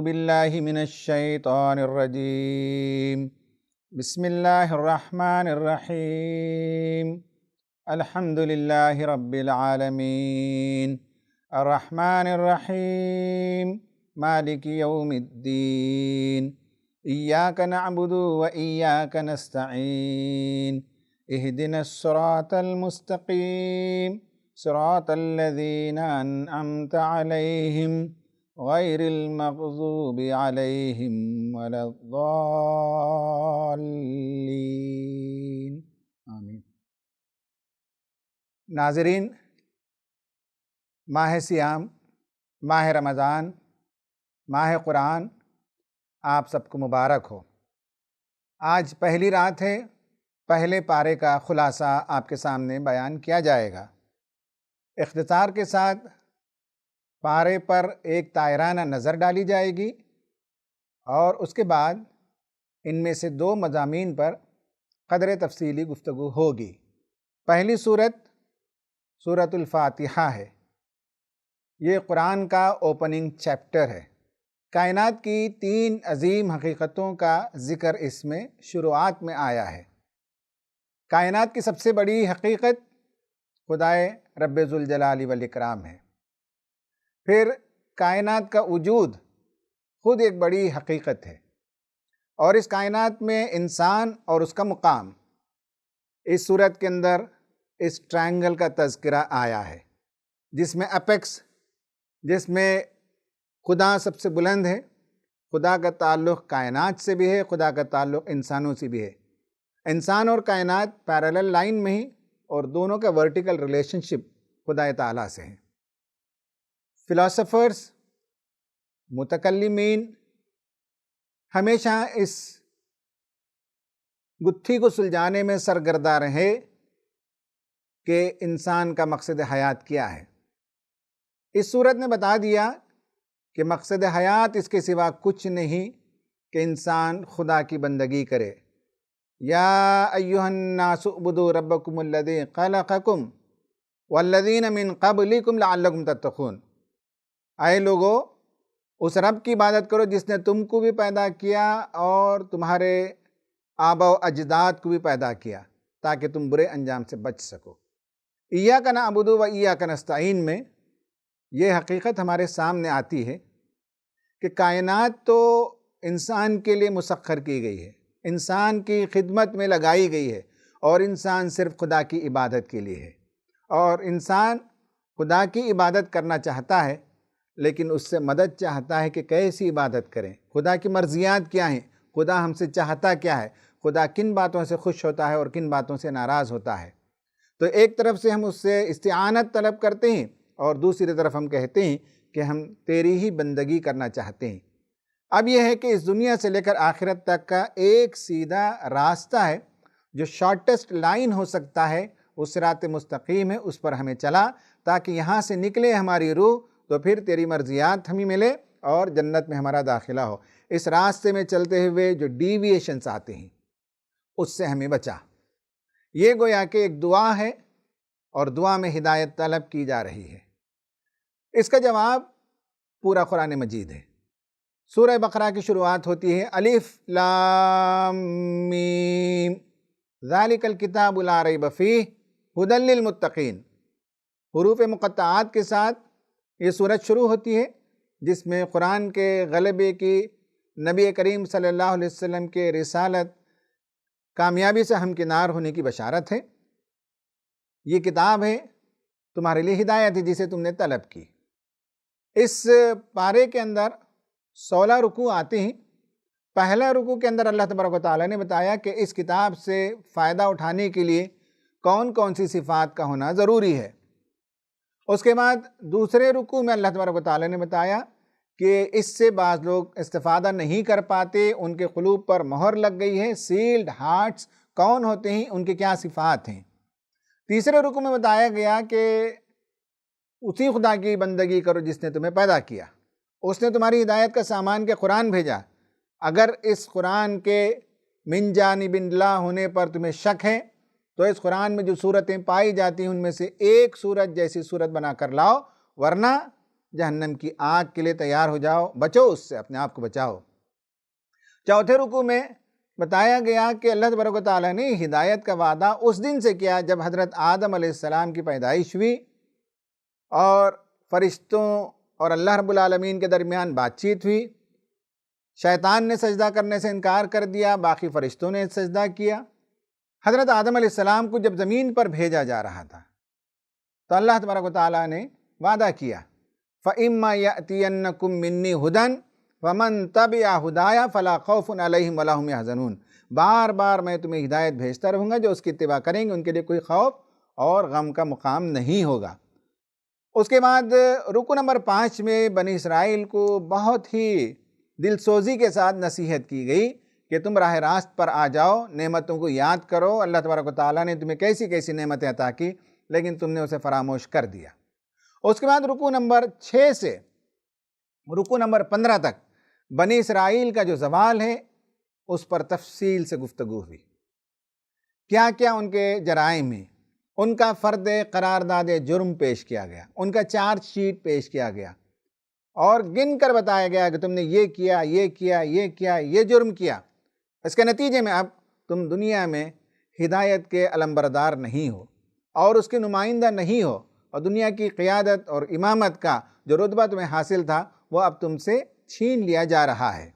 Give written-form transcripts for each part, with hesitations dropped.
باللہ من الشیطان الرجیم بسم اللہ الرحمن الرحیم الحمد للہ رب العالمین الرحمن الرحیم مالک یوم الدین ایاک نعبد و ایاک نستعین اہدنا الصراط المستقیم صراط الذین انعمت علیہم غیر المغضوب علیہم ولا الضالین آمین۔ ناظرین، ماہ صیام، ماہ رمضان، ماہ قرآن آپ سب کو مبارک ہو۔ آج پہلی رات ہے، پہلے پارے کا خلاصہ آپ کے سامنے بیان کیا جائے گا۔ اختصار کے ساتھ پارے پر ایک طائرانہ نظر ڈالی جائے گی اور اس کے بعد ان میں سے 2 مضامین پر قدر تفصیلی گفتگو ہوگی۔ پہلی سورت سورۃ الفاتحہ ہے۔ یہ قرآن کا اوپننگ چیپٹر ہے۔ کائنات کی 3 عظیم حقیقتوں کا ذکر اس میں شروعات میں آیا ہے۔ کائنات کی سب سے بڑی حقیقت خدائے رب ذوالجلال والاکرام ہے۔ پھر کائنات کا وجود خود ایک بڑی حقیقت ہے، اور اس کائنات میں انسان اور اس کا مقام، اس صورت کے اندر اس ٹرائنگل کا تذکرہ آیا ہے، جس میں اپیکس، جس میں خدا سب سے بلند ہے۔ خدا کا تعلق کائنات سے بھی ہے، خدا کا تعلق انسانوں سے بھی ہے۔ انسان اور کائنات پیرالل لائن میں ہی، اور دونوں کا ورٹیکل ریلیشن شپ خدا تعالیٰ سے ہے۔ فلاسفرز، متکلمین ہمیشہ اس گتھی کو سلجھانے میں سرگرداں رہے کہ انسان کا مقصد حیات کیا ہے۔ اس صورت نے بتا دیا کہ مقصد حیات اس کے سوا کچھ نہیں کہ انسان خدا کی بندگی کرے۔ یا ایھا الناس اعبدوا ربکم الذی خلقکم والذین من قبلکم لعلکم تتقون۔ اے لوگو، اس رب کی عبادت کرو جس نے تم کو بھی پیدا کیا اور تمہارے آبا و اجداد کو بھی پیدا کیا تاکہ تم برے انجام سے بچ سکو۔ ایاک نعبد و ایاک نستعین میں یہ حقیقت ہمارے سامنے آتی ہے کہ کائنات تو انسان کے لیے مسخر کی گئی ہے، انسان کی خدمت میں لگائی گئی ہے، اور انسان صرف خدا کی عبادت کے لیے ہے۔ اور انسان خدا کی عبادت کرنا چاہتا ہے، لیکن اس سے مدد چاہتا ہے کہ کیسی عبادت کریں، خدا کی مرضیات کیا ہیں، خدا ہم سے چاہتا کیا ہے، خدا کن باتوں سے خوش ہوتا ہے اور کن باتوں سے ناراض ہوتا ہے۔ تو ایک طرف سے ہم اس سے استعانت طلب کرتے ہیں، اور دوسری طرف ہم کہتے ہیں کہ ہم تیری ہی بندگی کرنا چاہتے ہیں۔ اب یہ ہے کہ اس دنیا سے لے کر آخرت تک کا ایک سیدھا راستہ ہے جو شارٹیسٹ لائن ہو سکتا ہے، وہ صراط مستقیم ہے، اس پر ہمیں چلا تاکہ یہاں سے نکلے ہماری روح تو پھر تیری مرضیات ہمیں ملے اور جنت میں ہمارا داخلہ ہو۔ اس راستے میں چلتے ہوئے جو ڈیویشنز آتے ہیں اس سے ہمیں بچا۔ یہ گویا کہ ایک دعا ہے، اور دعا میں ہدایت طلب کی جا رہی ہے۔ اس کا جواب پورا قرآن مجید ہے۔ سورہ بقرہ کی شروعات ہوتی ہے الف لام میم ذالک الکتاب لا ریب فیہ ھدی للمتقین۔ حروف مقطعات کے ساتھ یہ سورت شروع ہوتی ہے، جس میں قرآن کے غلبے کی، نبی کریم صلی اللہ علیہ وسلم کے رسالت کامیابی سے ہمکنار ہونے کی بشارت ہے۔ یہ کتاب ہے، تمہارے لیے ہدایت ہے جسے تم نے طلب کی۔ اس پارے کے اندر 16 رکوع آتے ہیں۔ پہلا رکوع کے اندر اللہ تبارک و تعالیٰ نے بتایا کہ اس کتاب سے فائدہ اٹھانے کے لیے کون کون سی صفات کا ہونا ضروری ہے۔ اس کے بعد دوسرے رکوع میں اللہ تبارک و تعالیٰ نے بتایا کہ اس سے بعض لوگ استفادہ نہیں کر پاتے، ان کے قلوب پر مہر لگ گئی ہے، سیلڈ ہارٹس کون ہوتے ہیں، ان کے کیا صفات ہیں۔ تیسرے رکوع میں بتایا گیا کہ اسی خدا کی بندگی کرو جس نے تمہیں پیدا کیا، اس نے تمہاری ہدایت کا سامان کے قرآن بھیجا۔ اگر اس قرآن کے من جانب اللہ ہونے پر تمہیں شک ہے تو اس قرآن میں جو صورتیں پائی جاتی ہیں ان میں سے ایک صورت جیسی صورت بنا کر لاؤ، ورنہ جہنم کی آگ کے لیے تیار ہو جاؤ، بچو اس سے، اپنے آپ کو بچاؤ۔ چوتھے رکوع میں بتایا گیا کہ اللہ تبارک و تعالیٰ نے ہدایت کا وعدہ اس دن سے کیا جب حضرت آدم علیہ السلام کی پیدائش ہوئی اور فرشتوں اور اللہ رب العالمین کے درمیان بات چیت ہوئی۔ شیطان نے سجدہ کرنے سے انکار کر دیا، باقی فرشتوں نے سجدہ کیا۔ حضرت آدم علیہ السلام کو جب زمین پر بھیجا جا رہا تھا تو اللہ تبارک و تعالیٰ نے وعدہ کیا، فَإِمَّا يَأْتِيَنَّكُم مِّنِّي هُدًى وَمَن تَبِعَ هُدَايَ فَلَا خَوْفٌ عَلَيْهِمْ وَلَا هُمْ يَحْزَنُونَ۔ بار بار میں تمہیں ہدایت بھیجتا رہوں گا، جو اس کی اتباع کریں گے ان کے لیے کوئی خوف اور غم کا مقام نہیں ہوگا۔ اس کے بعد رکوع نمبر 5 میں بنی اسرائیل کو بہت ہی دل سوزی کے ساتھ نصیحت کی گئی کہ تم راہ راست پر آ جاؤ، نعمتوں کو یاد کرو، اللہ تبارک و تعالیٰ نے تمہیں کیسی کیسی نعمتیں عطا کی لیکن تم نے اسے فراموش کر دیا۔ اس کے بعد رکوع نمبر 6 سے رکوع نمبر 15 تک بنی اسرائیل کا جو زوال ہے اس پر تفصیل سے گفتگو ہوئی، کیا کیا ان کے جرائم ہیں، ان کا فرد قرارداد جرم پیش کیا گیا، ان کا چارج شیٹ پیش کیا گیا اور گن کر بتایا گیا کہ تم نے یہ کیا، یہ کیا، یہ کیا، یہ جرم کیا۔ اس کے نتیجے میں اب تم دنیا میں ہدایت کے علمبردار نہیں ہو اور اس کے نمائندہ نہیں ہو، اور دنیا کی قیادت اور امامت کا جو رتبہ تمہیں حاصل تھا وہ اب تم سے چھین لیا جا رہا ہے۔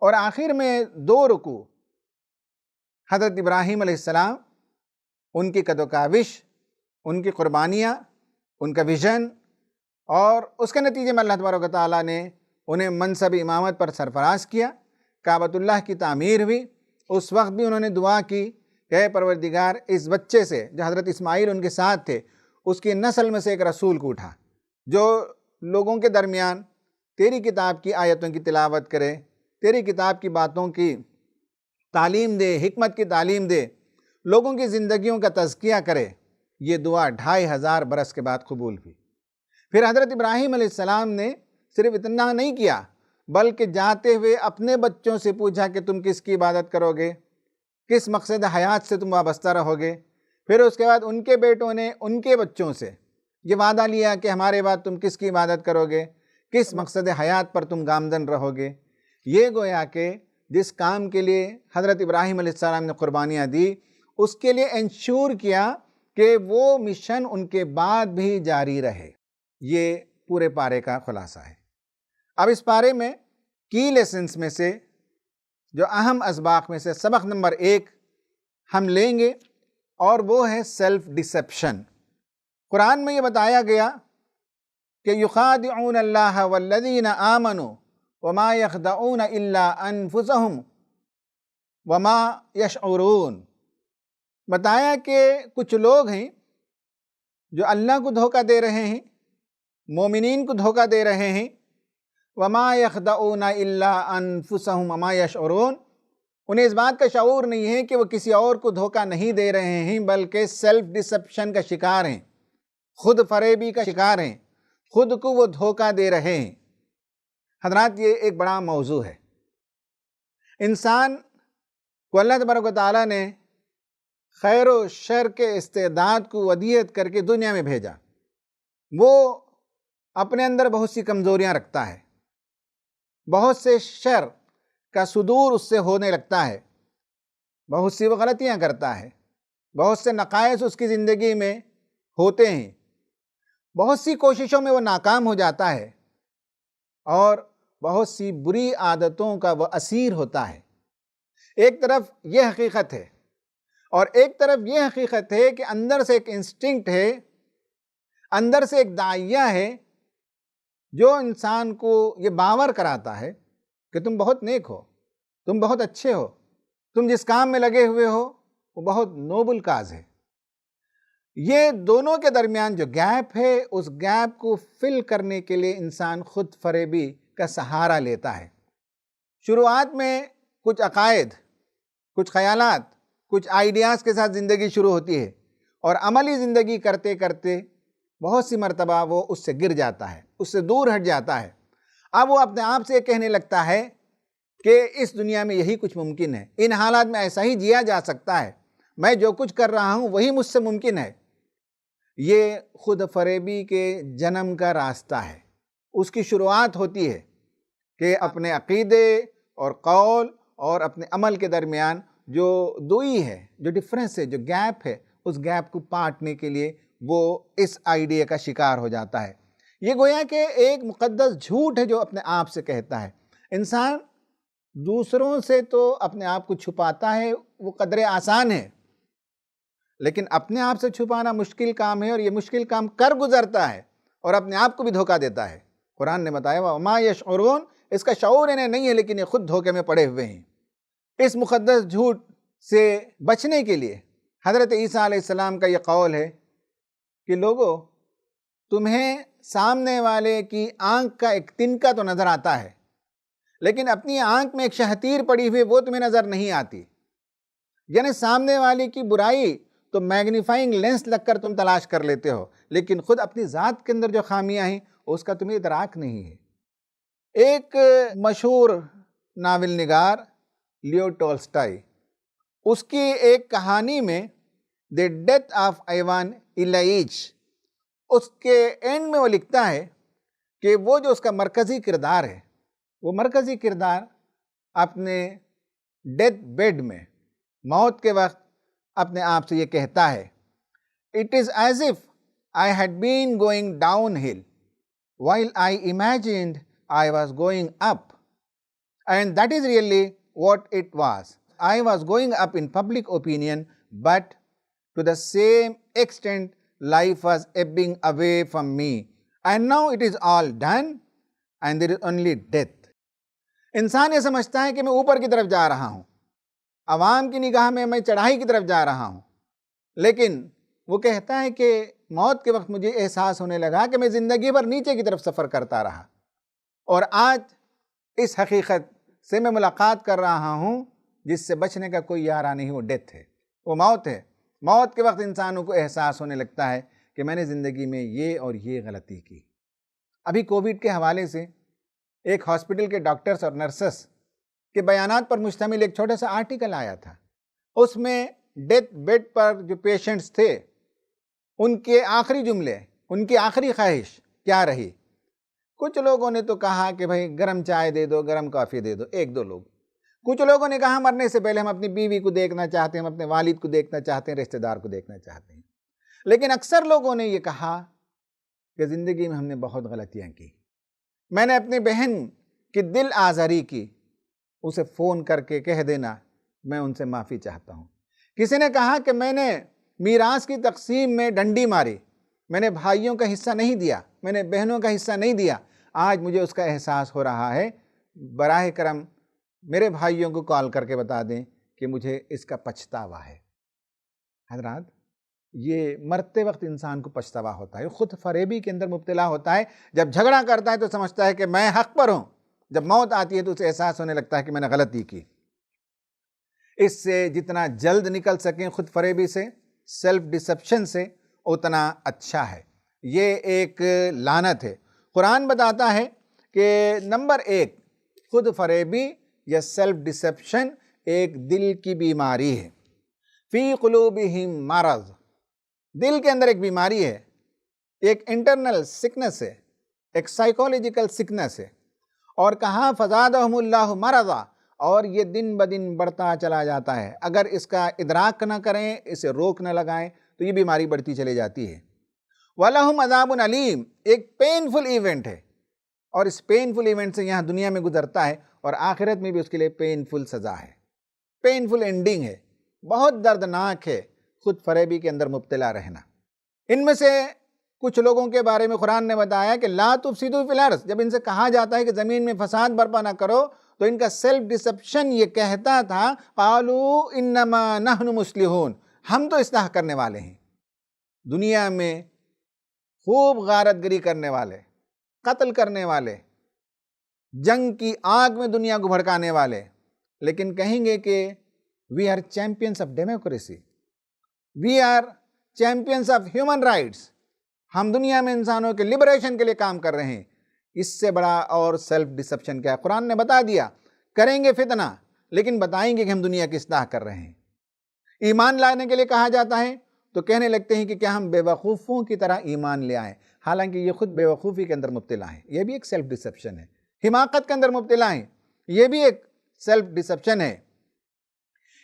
اور آخر میں 2 رکوع حضرت ابراہیم علیہ السلام، ان کی کد و کاوش، ان کی قربانیاں، ان کا ویژن، اور اس کے نتیجے میں اللہ تبارک و تعالیٰ نے انہیں منصب امامت پر سرفراز کیا۔ کعبۃ اللہ کی تعمیر ہوئی، اس وقت بھی انہوں نے دعا کی کہ اے پروردگار اس بچے سے جو حضرت اسماعیل ان کے ساتھ تھے، اس کی نسل میں سے ایک رسول کو اٹھا جو لوگوں کے درمیان تیری کتاب کی آیتوں کی تلاوت کرے، تیری کتاب کی باتوں کی تعلیم دے، حکمت کی تعلیم دے، لوگوں کی زندگیوں کا تزکیہ کرے۔ یہ دعا 2500 برس کے بعد قبول ہوئی۔ پھر حضرت ابراہیم علیہ السلام نے صرف اتنا نہیں کیا بلکہ جاتے ہوئے اپنے بچوں سے پوچھا کہ تم کس کی عبادت کرو گے، کس مقصد حیات سے تم وابستہ رہو گے۔ پھر اس کے بعد ان کے بیٹوں نے ان کے بچوں سے یہ وعدہ لیا کہ ہمارے بعد تم کس کی عبادت کرو گے، کس مقصد حیات پر تم گامزن رہو گے۔ یہ گویا کہ جس کام کے لیے حضرت ابراہیم علیہ السلام نے قربانیاں دی، اس کے لیے انشور کیا کہ وہ مشن ان کے بعد بھی جاری رہے۔ یہ پورے پارے کا خلاصہ ہے۔ اب اس پارے میں کی لیسنز میں سے جو اہم اسباق میں سے سبق نمبر 1 ہم لیں گے اور وہ ہے سیلف ڈسیپشن۔ قرآن میں یہ بتایا گیا کہ یخادعون اللہ والذین آمنوا وما یخدعون الا انفسهم وما یشعرون۔ بتایا کہ کچھ لوگ ہیں جو اللہ کو دھوکہ دے رہے ہیں، مومنین کو دھوکہ دے رہے ہیں، وما یخدعون الا انفسهم وما یشعرون، انہیں اس بات کا شعور نہیں ہے کہ وہ کسی اور کو دھوکہ نہیں دے رہے ہیں بلکہ سیلف ڈسیپشن کا شکار ہیں، خود فریبی کا شکار ہیں، خود کو وہ دھوکہ دے رہے ہیں۔ حضرات یہ ایک بڑا موضوع ہے۔ انسان کو اللہ تبارک و تعالیٰ نے خیر و شر کے استعداد کو ودیعت کر کے دنیا میں بھیجا۔ وہ اپنے اندر بہت سی کمزوریاں رکھتا ہے، بہت سے شر کا صدور اس سے ہونے لگتا ہے، بہت سی وہ غلطیاں کرتا ہے، بہت سے نقائص اس کی زندگی میں ہوتے ہیں، بہت سی کوششوں میں وہ ناکام ہو جاتا ہے اور بہت سی بری عادتوں کا وہ اسیر ہوتا ہے۔ ایک طرف یہ حقیقت ہے اور ایک طرف یہ حقیقت ہے کہ اندر سے ایک انسٹنکٹ ہے، اندر سے ایک داعیہ ہے جو انسان کو یہ باور کراتا ہے کہ تم بہت نیک ہو، تم بہت اچھے ہو، تم جس کام میں لگے ہوئے ہو وہ بہت نوبل کاز ہے۔ یہ دونوں کے درمیان جو گیپ ہے، اس گیپ کو فل کرنے کے لیے انسان خود فریبی کا سہارا لیتا ہے۔ شروعات میں کچھ عقائد، کچھ خیالات، کچھ آئیڈیاز کے ساتھ زندگی شروع ہوتی ہے اور عملی زندگی کرتے کرتے بہت سی مرتبہ وہ اس سے گر جاتا ہے، اس سے دور ہٹ جاتا ہے۔ اب وہ اپنے آپ سے کہنے لگتا ہے کہ اس دنیا میں یہی کچھ ممکن ہے، ان حالات میں ایسا ہی جیا جا سکتا ہے، میں جو کچھ کر رہا ہوں وہی مجھ سے ممکن ہے۔ یہ خود فریبی کے جنم کا راستہ ہے۔ اس کی شروعات ہوتی ہے کہ اپنے عقیدے اور قول اور اپنے عمل کے درمیان جو دوئی ہے، جو ڈفرینس ہے، جو گیپ ہے، اس گیپ کو پاٹنے کے لیے وہ اس آئیڈیا کا شکار ہو جاتا ہے۔ یہ گویا کہ ایک مقدس جھوٹ ہے جو اپنے آپ سے کہتا ہے۔ انسان دوسروں سے تو اپنے آپ کو چھپاتا ہے، وہ قدر آسان ہے، لیکن اپنے آپ سے چھپانا مشکل کام ہے، اور یہ مشکل کام کر گزرتا ہے اور اپنے آپ کو بھی دھوکہ دیتا ہے۔ قرآن نے بتایا وَمَا يَشْعُرُونَ، اس کا شعور انہیں نہیں ہے، لیکن یہ خود دھوکے میں پڑے ہوئے ہیں۔ اس مقدس جھوٹ سے بچنے کے لیے حضرت عیسیٰ علیہ السلام کا یہ قول ہے کہ لوگو، تمہیں سامنے والے کی آنکھ کا ایک تنکا تو نظر آتا ہے، لیکن اپنی آنکھ میں ایک شہتیر پڑی ہوئی وہ تمہیں نظر نہیں آتی۔ یعنی سامنے والے کی برائی تو میگنیفائنگ لینس لگ کر تم تلاش کر لیتے ہو، لیکن خود اپنی ذات کے اندر جو خامیاں ہیں اس کا تمہیں ادراک نہیں ہے۔ ایک مشہور ناول نگار لیو ٹولسٹائی، اس کی ایک کہانی میں دی ڈیتھ آف ایوان ایلیچ، اس کے اینڈ میں وہ لکھتا ہے کہ وہ جو اس کا مرکزی کردار ہے، وہ مرکزی کردار اپنے ڈیتھ بیڈ میں، موت کے وقت اپنے آپ سے یہ کہتا ہے "It is as if I had been going downhill while I imagined I was going up. And that is really what it was. I was going up in public opinion, but to the same extent life was ebbing away from me. And now it is all done and there is only death." انسان یہ سمجھتا ہے کہ میں اوپر کی طرف جا رہا ہوں، عوام کی نگاہ میں میں چڑھائی کی طرف جا رہا ہوں، لیکن وہ کہتا ہے کہ موت کے وقت مجھے احساس ہونے لگا کہ میں زندگی بھر نیچے کی طرف سفر کرتا رہا، اور آج اس حقیقت سے میں ملاقات کر رہا ہوں جس سے بچنے کا کوئی یارہ نہیں، وہ ڈیتھ ہے، وہ موت ہے۔ موت کے وقت انسانوں کو احساس ہونے لگتا ہے کہ میں نے زندگی میں یہ اور یہ غلطی کی۔ ابھی کووڈ کے حوالے سے ایک ہاسپٹل کے ڈاکٹرز اور نرسز کے بیانات پر مشتمل ایک چھوٹا سا آرٹیکل آیا تھا۔ اس میں ڈیتھ بیڈ پر جو پیشنٹس تھے ان کے آخری جملے، ان کی آخری خواہش کیا رہی۔ کچھ لوگوں نے تو کہا کہ بھئی گرم چائے دے دو، گرم کافی دے دو، ایک دو لوگ۔ کچھ لوگوں نے کہا مرنے سے پہلے ہم اپنی بیوی کو دیکھنا چاہتے ہیں، ہم اپنے والد کو دیکھنا چاہتے ہیں، رشتہ دار کو دیکھنا چاہتے ہیں۔ لیکن اکثر لوگوں نے یہ کہا کہ زندگی میں ہم نے بہت غلطیاں کی، میں نے اپنی بہن کی دل آزاری کی، اسے فون کر کے کہہ دینا میں ان سے معافی چاہتا ہوں۔ کسی نے کہا کہ میں نے میراث کی تقسیم میں ڈنڈی ماری، میں نے بھائیوں کا حصہ نہیں دیا، میں نے بہنوں کا حصہ نہیں دیا، آج مجھے اس کا احساس ہو رہا ہے، براہ کرم میرے بھائیوں کو کال کر کے بتا دیں کہ مجھے اس کا پچھتاوا ہے۔ حضرات، یہ مرتے وقت انسان کو پچھتاوا ہوتا ہے، خود فریبی کے اندر مبتلا ہوتا ہے۔ جب جھگڑا کرتا ہے تو سمجھتا ہے کہ میں حق پر ہوں، جب موت آتی ہے تو اسے احساس ہونے لگتا ہے کہ میں نے غلطی کی۔ اس سے جتنا جلد نکل سکیں خود فریبی سے، سیلف ڈسپشن سے، اتنا اچھا ہے۔ یہ ایک لعنت ہے۔ قرآن بتاتا ہے کہ نمبر 1 خود فریبی یا سیلف ڈسپشن ایک دل کی بیماری ہے۔ فی قلوبہم مرض، دل کے اندر ایک بیماری ہے، ایک انٹرنل سکنس ہے، ایک سائیکولوجیکل سکنس ہے، اور کہاں فزادہم اللہ مرضا، اور یہ دن بدن بڑھتا چلا جاتا ہے۔ اگر اس کا ادراک نہ کریں، اسے روک نہ لگائیں تو یہ بیماری بڑھتی چلی جاتی ہے۔ وَلَهُمْ عَذَابٌ عَلِيمٌ، ایک پینفل ایونٹ ہے، اور اس پینفل ایونٹ سے یہاں دنیا میں گزرتا ہے اور آخرت میں بھی اس کے لیے پینفل سزا ہے، پینفل اینڈنگ ہے، بہت دردناک ہے خود فریبی کے اندر مبتلا رہنا۔ ان میں سے کچھ لوگوں کے بارے میں قرآن نے بتایا کہ لا تفسدوا فی الارض، جب ان سے کہا جاتا ہے کہ زمین میں فساد برپا نہ کرو تو ان کا سیلف ڈسپشن یہ کہتا تھا قالوا انما نحن مصلحون، ہم تو اصلاح کرنے والے ہیں۔ دنیا میں خوب غارت گری کرنے والے، قتل کرنے والے، جنگ کی آگ میں دنیا کو بھڑکانے والے، لیکن کہیں گے کہ we are champions of democracy, we are champions of human rights, ہم دنیا میں انسانوں کے لبریشن کے لیے کام کر رہے ہیں۔ اس سے بڑا اور سیلف ڈسپشن کیا ہے؟ قرآن نے بتا دیا کریں گے فتنہ، لیکن بتائیں گے کہ ہم دنیا کی اصلاح کر رہے ہیں۔ ایمان لانے کے لیے کہا جاتا ہے تو کہنے لگتے ہیں کہ کیا ہم بے وقوفوں کی طرح ایمان لے آئیں، حالانکہ یہ خود بے وقوفی کے اندر مبتلا ہیں۔ یہ بھی ایک سیلف ڈسپشن ہے۔ حماقت کے اندر مبتلا ہیں، یہ بھی ایک سیلف ڈسپشن ہے۔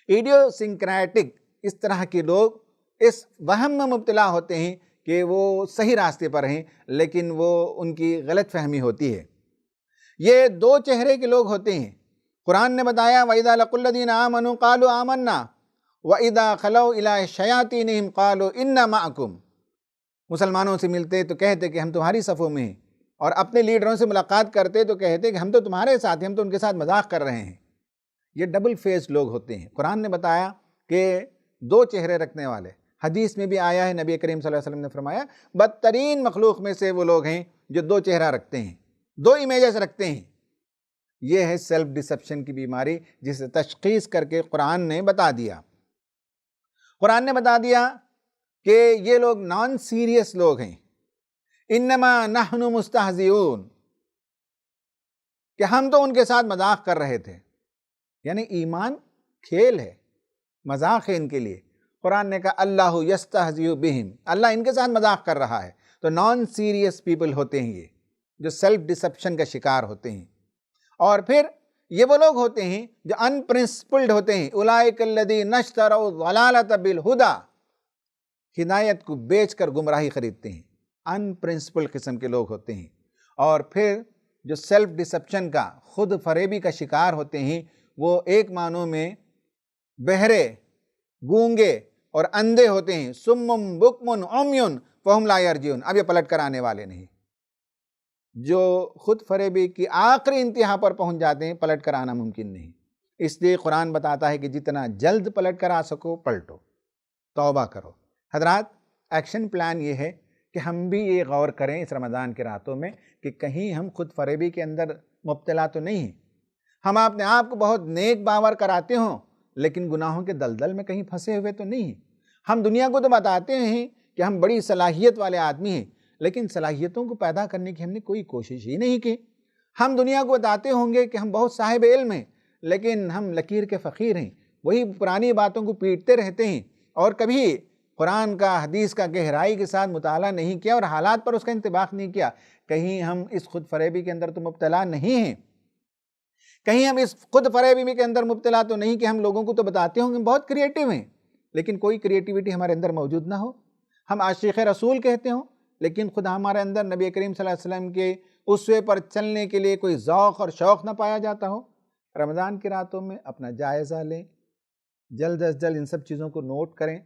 ایڈیوسنکریٹک، اس طرح کے لوگ اس وہم میں مبتلا ہوتے ہیں کہ وہ صحیح راستے پر ہیں، لیکن وہ ان کی غلط فہمی ہوتی ہے۔ یہ دو چہرے کے لوگ ہوتے ہیں۔ قرآن نے بتایا وَإِذَا لَقُوا الَّذِينَ آمَنُوا قَالُوا آمَنَّا وَإِذَا خَلَوْا إِلَىٰ شَيَاطِينِهِمْ قَالُوا إِنَّا مَعَكُمْ۔ مسلمانوں سے ملتے تو کہتے کہ ہم تمہاری صفوں میں ہیں، اور اپنے لیڈروں سے ملاقات کرتے تو کہتے کہ ہم تو تمہارے ساتھ ہیں، ہم تو ان کے ساتھ مذاق کر رہے ہیں۔ یہ ڈبل فیس لوگ ہوتے ہیں۔ قرآن نے بتایا کہ دو چہرے رکھنے والے، حدیث میں بھی آیا ہے، نبی کریم صلی اللہ علیہ وسلم نے فرمایا بدترین مخلوق میں سے وہ لوگ ہیں جو دو چہرہ رکھتے ہیں، دو امیجز رکھتے ہیں۔ یہ ہے سیلف ڈسپشن کی بیماری، جسے تشخیص کر کے قرآن نے بتا دیا۔ قرآن نے بتا دیا کہ یہ لوگ نان سیریس لوگ ہیں۔ انما نحن مستہزئون، کہ ہم تو ان کے ساتھ مذاق کر رہے تھے، یعنی ایمان کھیل ہے، مذاق ہے ان کے لیے۔ قرآن نے کہا اللہ یستہزئ بہم، اللہ ان کے ساتھ مذاق کر رہا ہے۔ تو نان سیریس پیپل ہوتے ہیں یہ، جو سیلف ڈسپشن کا شکار ہوتے ہیں۔ اور پھر یہ وہ لوگ ہوتے ہیں جو ان پرنسپلڈ ہوتے ہیں، اولئک الذین اشتروا الضلالۃ بالہدی، ہدایت کو بیچ کر گمراہی خریدتے ہیں۔ ان پرنسپلڈ قسم کے لوگ ہوتے ہیں۔ اور پھر جو سیلف ڈسپشن کا، خود فریبی کا شکار ہوتے ہیں، وہ ایک معنوں میں بہرے، گونگے اور اندھے ہوتے ہیں۔ سم بکم عمی فہم لا یرجعون، اب یہ پلٹ کر آنے والے نہیں۔ جو خود فریبی کی آخری انتہا پر پہنچ جاتے ہیں، پلٹ کر آنا ممکن نہیں۔ اس لیے قرآن بتاتا ہے کہ جتنا جلد پلٹ کر آ سکو پلٹو، توبہ کرو۔ حضرات، ایکشن پلان یہ ہے کہ ہم بھی یہ غور کریں اس رمضان کے راتوں میں کہ کہیں ہم خود فریبی کے اندر مبتلا تو نہیں ہیں۔ ہم اپنے آپ کو بہت نیک باور کراتے ہوں، لیکن گناہوں کے دلدل میں کہیں پھنسے ہوئے تو نہیں ہیں۔ ہم دنیا کو تو بتاتے ہیں کہ ہم بڑی صلاحیت والے آدمی ہیں، لیکن صلاحیتوں کو پیدا کرنے کی ہم نے کوئی کوشش ہی نہیں کی۔ ہم دنیا کو بتاتے ہوں گے کہ ہم بہت صاحب علم ہیں، لیکن ہم لکیر کے فقیر ہیں، وہی پرانی باتوں کو پیٹتے رہتے ہیں، اور کبھی قرآن کا، حدیث کا گہرائی کے ساتھ مطالعہ نہیں کیا اور حالات پر اس کا انطباق نہیں کیا۔ کہیں ہم اس خود فریبی کے اندر تو مبتلا نہیں ہیں؟ کہیں ہم اس خود فریبی کے اندر مبتلا تو نہیں کہ ہم لوگوں کو تو بتاتے ہوں کہ ہم بہت کریٹیو ہیں، لیکن کوئی کریٹیوٹی ہمارے اندر موجود نہ ہو؟ ہم عاشق رسول کہتے ہوں، لیکن خدا ہمارے اندر نبی کریم صلی اللہ علیہ وسلم کے اسوے پر چلنے کے لیے کوئی ذوق اور شوق نہ پایا جاتا ہو۔ رمضان کی راتوں میں اپنا جائزہ لیں، جلد از جلد ان سب چیزوں کو نوٹ کریں،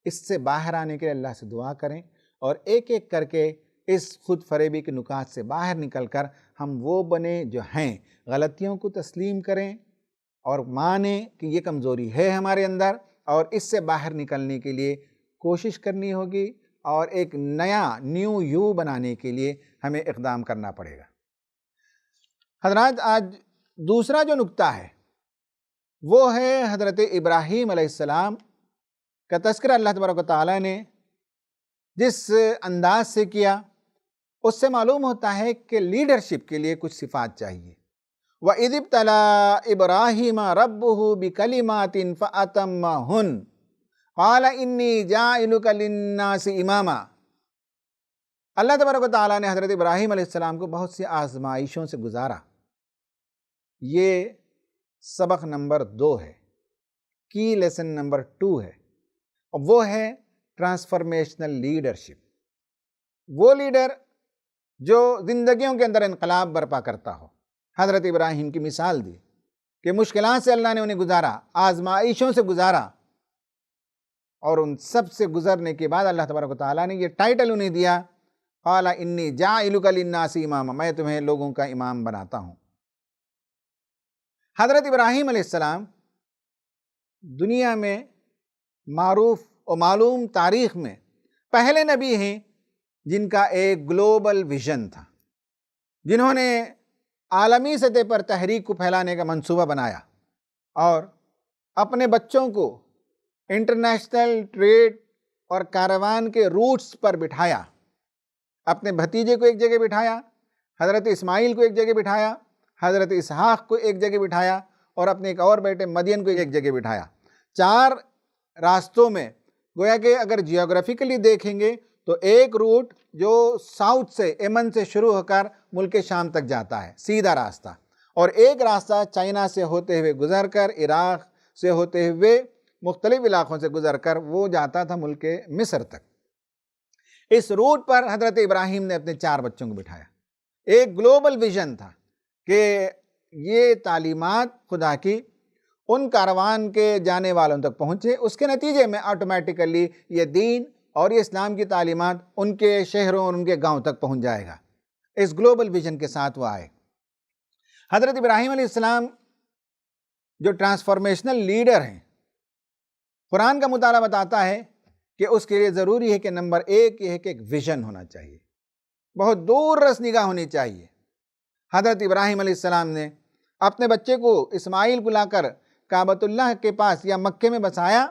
اس سے باہر آنے کے لیے اللہ سے دعا کریں، اور ایک ایک کر کے اس خود فریبی کے نکات سے باہر نکل کر ہم وہ بنیں جو ہیں، غلطیوں کو تسلیم کریں اور مانیں کہ یہ کمزوری ہے ہمارے اندر، اور اس سے باہر نکلنے کے لیے کوشش کرنی ہوگی، اور ایک نیو یو بنانے کے لیے ہمیں اقدام کرنا پڑے گا۔ حضرات، آج دوسرا جو نکتہ ہے وہ ہے حضرت ابراہیم علیہ السلام کا تذکرہ اللہ تبارک و تعالیٰ نے جس انداز سے کیا، اس سے معلوم ہوتا ہے کہ لیڈرشپ کے لیے کچھ صفات چاہیے۔ وَإِذِ ابْتَلَىٰ إِبْرَاهِيمَ رَبُّهُ بِكَلِمَاتٍ فَأَتَمَّهُنَّ قَالَ إِنِّي جَاعِلُكَ لِلنَّاسِ إِمَامًا۔ اللہ تبارک و تعالیٰ نے حضرت ابراہیم علیہ السلام کو بہت سی آزمائشوں سے گزارا۔ یہ سبق نمبر 2 ہے، کی لیسن نمبر 2 ہے، اور وہ ہے ٹرانسفارمیشنل لیڈرشپ۔ وہ لیڈر جو زندگیوں کے اندر انقلاب برپا کرتا ہو۔ حضرت ابراہیم کی مثال دی کہ مشکلات سے اللہ نے انہیں گزارا، آزمائشوں سے گزارا، اور ان سب سے گزرنے کے بعد اللہ تبارک و تعالیٰ نے یہ ٹائٹل انہیں دیا، قال انی جاعلک للناس اماما، میں تمہیں لوگوں کا امام بناتا ہوں۔ حضرت ابراہیم علیہ السلام دنیا میں معروف و معلوم تاریخ میں پہلے نبی ہیں جن کا ایک گلوبل ویژن تھا، جنہوں نے عالمی سطح پر تحریک کو پھیلانے کا منصوبہ بنایا اور اپنے بچوں کو انٹرنیشنل ٹریڈ اور کاروان کے روٹس پر بٹھایا۔ اپنے بھتیجے کو ایک جگہ بٹھایا، حضرت اسماعیل کو ایک جگہ بٹھایا، حضرت اسحاق کو ایک جگہ بٹھایا، اور اپنے ایک اور بیٹے مدین کو ایک جگہ بٹھایا۔ 4 راستوں میں گویا کہ اگر جیوگرافیکلی دیکھیں گے تو ایک روٹ جو ساؤتھ سے یمن سے شروع ہو کر ملک شام تک جاتا ہے، سیدھا راستہ، اور ایک راستہ چائنا سے ہوتے ہوئے گزر کر، عراق سے ہوتے ہوئے مختلف علاقوں سے گزر کر وہ جاتا تھا ملک مصر تک۔ اس روٹ پر حضرت ابراہیم نے اپنے 4 بچوں کو بٹھایا۔ ایک گلوبل ویژن تھا کہ یہ تعلیمات خدا کی ان کاروان کے جانے والوں تک پہنچے، اس کے نتیجے میں آٹومیٹیکلی یہ دین اور یہ اسلام کی تعلیمات ان کے شہروں اور ان کے گاؤں تک پہنچ جائے گا۔ اس گلوبل ویژن کے ساتھ وہ آئے۔ حضرت ابراہیم علیہ السلام جو ٹرانسفارمیشنل لیڈر ہیں، قرآن کا مطالعہ بتاتا ہے کہ اس کے لیے ضروری ہے کہ نمبر 1 یہ ہے کہ ایک ویژن ہونا چاہیے، بہت دور رس نگاہ ہونی چاہیے۔ حضرت ابراہیم علیہ السلام نے اپنے بچے کو اسماعیل کو لا کر کعبۃ اللہ کے پاس یا مکے میں بسایا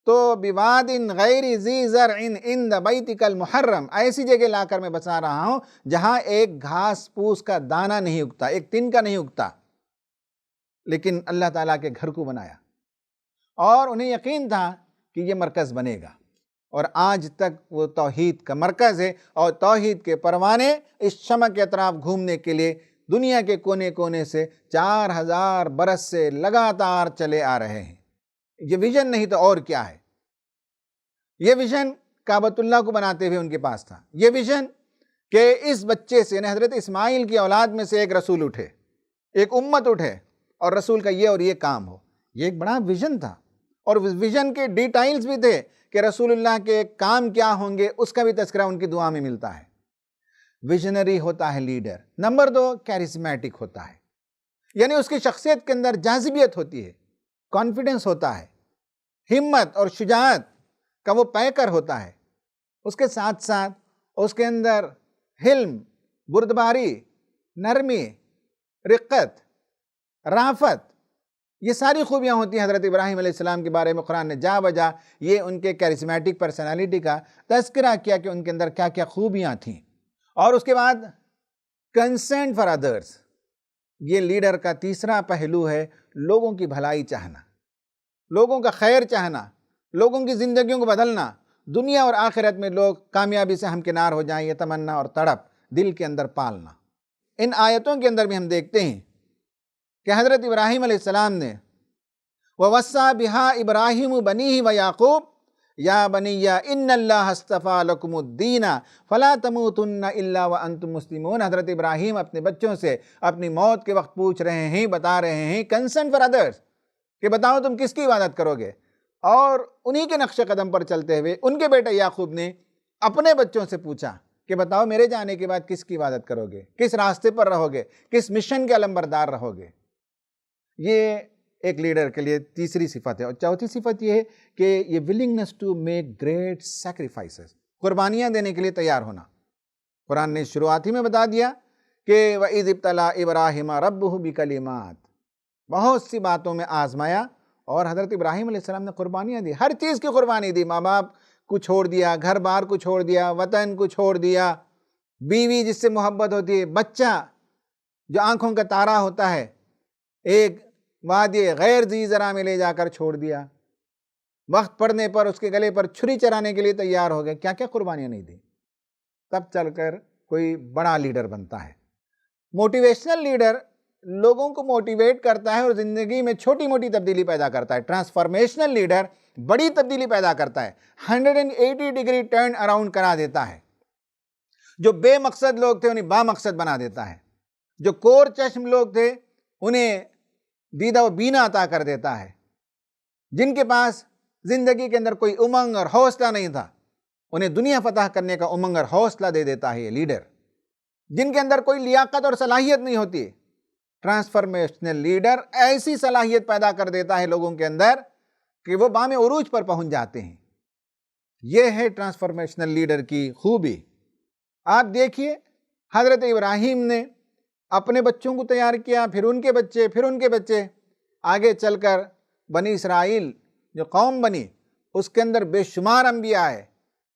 تو بواد غیر ذی زرع عند بیتک المحرم، ایسی جگہ لا کر میں بسا رہا ہوں جہاں ایک گھاس پھوس کا دانہ نہیں اگتا، ایک تن کا نہیں اگتا، لیکن اللہ تعالیٰ کے گھر کو بنایا اور انہیں یقین تھا کہ یہ مرکز بنے گا، اور آج تک وہ توحید کا مرکز ہے، اور توحید کے پروانے اس شمع کے اطراف گھومنے کے لیے دنیا کے کونے کونے سے 4000 برس سے لگاتار چلے آ رہے ہیں۔ یہ ویژن نہیں تو اور کیا ہے؟ یہ ویژن کعبۃ اللہ کو بناتے ہوئے ان کے پاس تھا۔ یہ ویژن کہ اس بچے سے، حضرت اسماعیل کی اولاد میں سے ایک رسول اٹھے، ایک امت اٹھے، اور رسول کا یہ اور یہ کام ہو۔ یہ ایک بڑا ویژن تھا، اور ویژن کے ڈیٹائلز بھی تھے کہ رسول اللہ کے کام کیا ہوں گے، اس کا بھی تذکرہ ان کی دعا میں ملتا ہے۔ ویژنری ہوتا ہے لیڈر۔ نمبر 2 کیرزمیٹک ہوتا ہے، یعنی اس کی شخصیت کے اندر جاذبیت ہوتی ہے، کانفیڈنس ہوتا ہے، ہمت اور شجاعت کا وہ پیکر ہوتا ہے۔ اس کے ساتھ ساتھ اس کے اندر حلم، بردباری، نرمی، رقت، رافت، یہ ساری خوبیاں ہوتی ہیں حضرت ابراہیم علیہ السلام کے بارے میں۔ قرآن نے جا بجا یہ ان کے کیرزمیٹک پرسنالٹی کا تذکرہ کیا کہ ان کے اندر کیا کیا خوبیاں تھیں۔ اور اس کے بعد کنسرن فار ادرس، یہ لیڈر کا تیسرا پہلو ہے، لوگوں کی بھلائی چاہنا، لوگوں کا خیر چاہنا، لوگوں کی زندگیوں کو بدلنا، دنیا اور آخرت میں لوگ کامیابی سے ہمکنار ہو جائیں، یہ تمنا اور تڑپ دل کے اندر پالنا۔ ان آیتوں کے اندر بھی ہم دیکھتے ہیں کہ حضرت ابراہیم علیہ السلام نے وَوَصَّى بِهَا إِبْرَاهِيمُ بَنِيهِ وَيَعْقُوبُ یا بنی ان اللہ اصطفیٰ لکم الدین فلا تموتن الا وانتم مسلمون۔ حضرت ابراہیم اپنے بچوں سے اپنی موت کے وقت پوچھ رہے ہیں، بتا رہے ہیں، کنسرن فار ادرس، کہ بتاؤ تم کس کی عبادت کرو گے۔ اور انہی کے نقش قدم پر چلتے ہوئے ان کے بیٹے یعقوب نے اپنے بچوں سے پوچھا کہ بتاؤ میرے جانے کے بعد کس کی عبادت کرو گے، کس راستے پر رہو گے، کس مشن کے علمبردار رہو گے۔ یہ ایک لیڈر کے لیے تیسری صفت ہے۔ اور چوتھی صفت یہ ہے کہ یہ willingness to make great sacrifices، قربانیاں دینے کے لیے تیار ہونا۔ قرآن نے شروعات ہی میں بتا دیا کہ وَإِذِ ابْتَلَىٰ إِبْرَاهِيمَ رَبُّهُ بِكَلِمَاتٍ، بہت سی باتوں میں آزمایا، اور حضرت ابراہیم علیہ السلام نے قربانیاں دی، ہر چیز کی قربانی دی، ماں باپ کو چھوڑ دیا، گھر بار کو چھوڑ دیا، وطن کو چھوڑ دیا، بیوی جس سے محبت ہوتی ہے، بچہ جو آنکھوں کا تارا ہوتا ہے، ایک وادی غیر ذی زرع میں لے جا کر چھوڑ دیا، وقت پڑنے پر اس کے گلے پر چھری چرانے کے لیے تیار ہو گئے۔ کیا کیا قربانیاں نہیں دی، تب چل کر کوئی بڑا لیڈر بنتا ہے۔ موٹیویشنل لیڈر لوگوں کو موٹیویٹ کرتا ہے اور زندگی میں چھوٹی موٹی تبدیلی پیدا کرتا ہے۔ ٹرانسفارمیشنل لیڈر بڑی تبدیلی پیدا کرتا ہے، 180 ڈگری ٹرن اراؤنڈ کرا دیتا ہے۔ جو بے مقصد لوگ تھے انہیں با مقصد بنا دیتا ہے، جو کور چشم لوگ تھے انہیں دیدہ و بینا عطا کر دیتا ہے، جن کے پاس زندگی کے اندر کوئی امنگ اور حوصلہ نہیں تھا انہیں دنیا فتح کرنے کا امنگ اور حوصلہ دے دیتا ہے یہ لیڈر۔ جن کے اندر کوئی لیاقت اور صلاحیت نہیں ہوتی، ٹرانسفارمیشنل لیڈر ایسی صلاحیت پیدا کر دیتا ہے لوگوں کے اندر کہ وہ بام عروج پر پہنچ جاتے ہیں۔ یہ ہے ٹرانسفارمیشنل لیڈر کی خوبی۔ آپ دیکھیے حضرت ابراہیم نے اپنے بچوں کو تیار کیا، پھر ان کے بچے، پھر ان کے بچے، آگے چل کر بنی اسرائیل جو قوم بنی اس کے اندر بے شمار انبیاء آئے،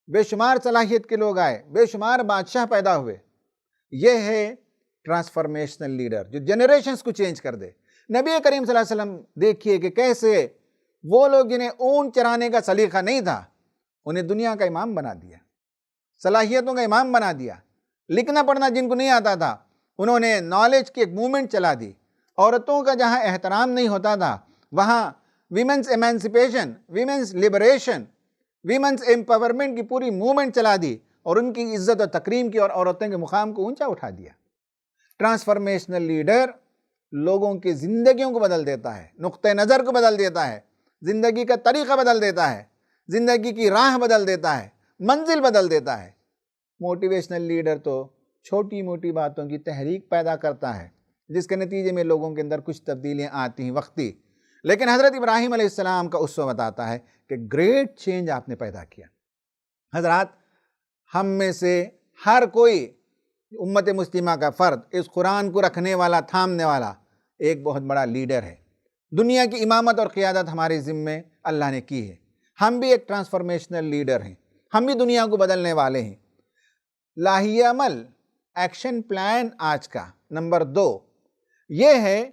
بے شمار صلاحیت کے لوگ آئے، بے شمار بادشاہ پیدا ہوئے۔ یہ ہے ٹرانسفارمیشنل لیڈر جو جنریشنز کو چینج کر دے۔ نبی کریم صلی اللہ علیہ وسلم دیکھیے کہ کیسے وہ لوگ جنہیں اونٹ چرانے کا سلیقہ نہیں تھا، انہیں دنیا کا امام بنا دیا، صلاحیتوں کا امام بنا دیا۔ لکھنا پڑھنا جن کو نہیں آتا تھا انہوں نے نالج کی ایک موومنٹ چلا دی۔ عورتوں کا جہاں احترام نہیں ہوتا تھا وہاں women's emancipation, women's liberation, women's empowerment کی پوری موومنٹ چلا دی اور ان کی عزت و تکریم کی اور عورتوں کے مقام کو اونچا اٹھا دیا۔ ٹرانسفارمیشنل لیڈر لوگوں کی زندگیوں کو بدل دیتا ہے، نقطہ نظر کو بدل دیتا ہے، زندگی کا طریقہ بدل دیتا ہے، زندگی کی راہ بدل دیتا ہے، منزل بدل دیتا ہے۔ موٹیویشنل لیڈر تو چھوٹی موٹی باتوں کی تحریک پیدا کرتا ہے جس کے نتیجے میں لوگوں کے اندر کچھ تبدیلیاں آتی ہیں وقتی، لیکن حضرت ابراہیم علیہ السلام کا اسوہ بتاتا ہے کہ گریٹ چینج آپ نے پیدا کیا۔ حضرات، ہم میں سے ہر کوئی امت مسلمہ کا فرد اس قرآن کو رکھنے والا، تھامنے والا ایک بہت بڑا لیڈر ہے۔ دنیا کی امامت اور قیادت ہمارے ذمے اللہ نے کی ہے۔ ہم بھی ایک ٹرانسفارمیشنل لیڈر ہیں، ہم بھی دنیا کو بدلنے والے ہیں۔ لاہی عمل ایکشن پلان آج کا نمبر 2 یہ ہے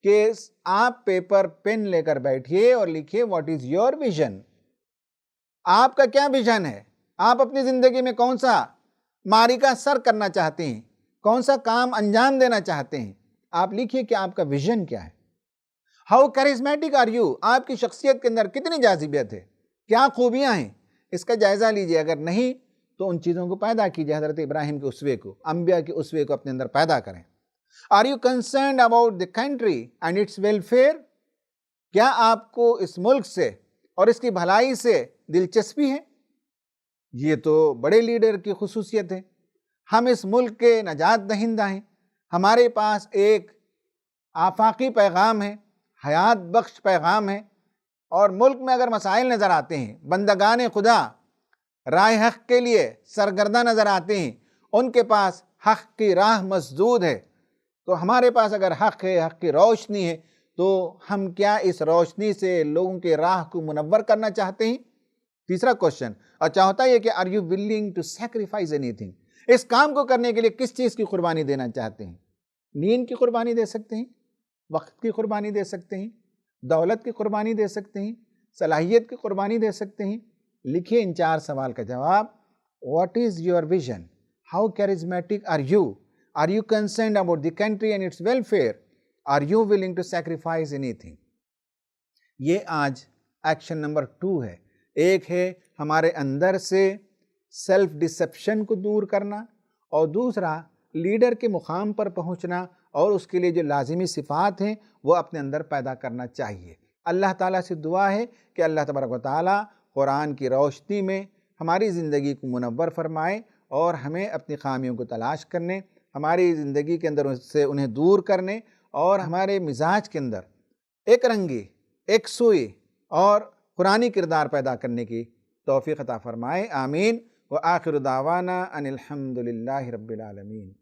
کہ آپ پیپر پین لے کر بیٹھیے اور لکھیے واٹ از یور ویژن۔ آپ کا کیا ویژن ہے؟ آپ اپنی زندگی میں کون سا معرکہ سر کرنا چاہتے ہیں، کون سا کام انجام دینا چاہتے ہیں؟ آپ لکھیے کہ آپ کا ویژن کیا ہے۔ ہاؤ کیرزمیٹک آر یو، آپ کی شخصیت کے اندر کتنی جاذبیت ہے، کیا خوبیاں ہیں، اس کا جائزہ لیجیے۔ اگر نہیں تو ان چیزوں کو پیدا کیجیے، حضرت ابراہیم کے اسوے کو، انبیاء کے اسوے کو اپنے اندر پیدا کریں۔ Are you concerned about the country and its welfare, کیا آپ کو اس ملک سے اور اس کی بھلائی سے دلچسپی ہے؟ یہ تو بڑے لیڈر کی خصوصیت ہے۔ ہم اس ملک کے نجات دہندہ ہیں، ہمارے پاس ایک آفاقی پیغام ہے، حیات بخش پیغام ہے، اور ملک میں اگر مسائل نظر آتے ہیں، بندگان خدا رائے حق کے لیے سرگردہ نظر آتے ہیں، ان کے پاس حق کی راہ مسدود ہے، تو ہمارے پاس اگر حق ہے، حق کی روشنی ہے، تو ہم کیا اس روشنی سے لوگوں کے راہ کو منور کرنا چاہتے ہیں؟ تیسرا کوشچن، اور چاہتا ہے کہ are you willing to sacrifice anything, اس کام کو کرنے کے لیے کس چیز کی قربانی دینا چاہتے ہیں؟ نیند کی قربانی دے سکتے ہیں، وقت کی قربانی دے سکتے ہیں، دولت کی قربانی دے سکتے ہیں، صلاحیت کی قربانی دے سکتے ہیں۔ لکھیے ان 4 سوال کا جواب۔ What is your vision? How charismatic are you? Are you concerned about the country and its welfare? Are you willing to sacrifice anything? یہ آج ایکشن نمبر 2 ہے۔ ایک ہے ہمارے اندر سے سیلف ڈسپشن کو دور کرنا، اور دوسرا لیڈر کے مقام پر پہنچنا اور اس کے لیے جو لازمی صفات ہیں وہ اپنے اندر پیدا کرنا چاہیے۔ اللہ تعالیٰ سے دعا ہے کہ اللہ تبارک و تعالیٰ قرآن کی روشنی میں ہماری زندگی کو منور فرمائے اور ہمیں اپنی خامیوں کو تلاش کرنے، ہماری زندگی کے اندر سے انہیں دور کرنے، اور ہمارے مزاج کے اندر ایک رنگی، ایک سوئی اور قرآنی کردار پیدا کرنے کی توفیق عطا فرمائے۔ آمین۔ وآخر دعوانا ان الحمد للہ رب العالمین۔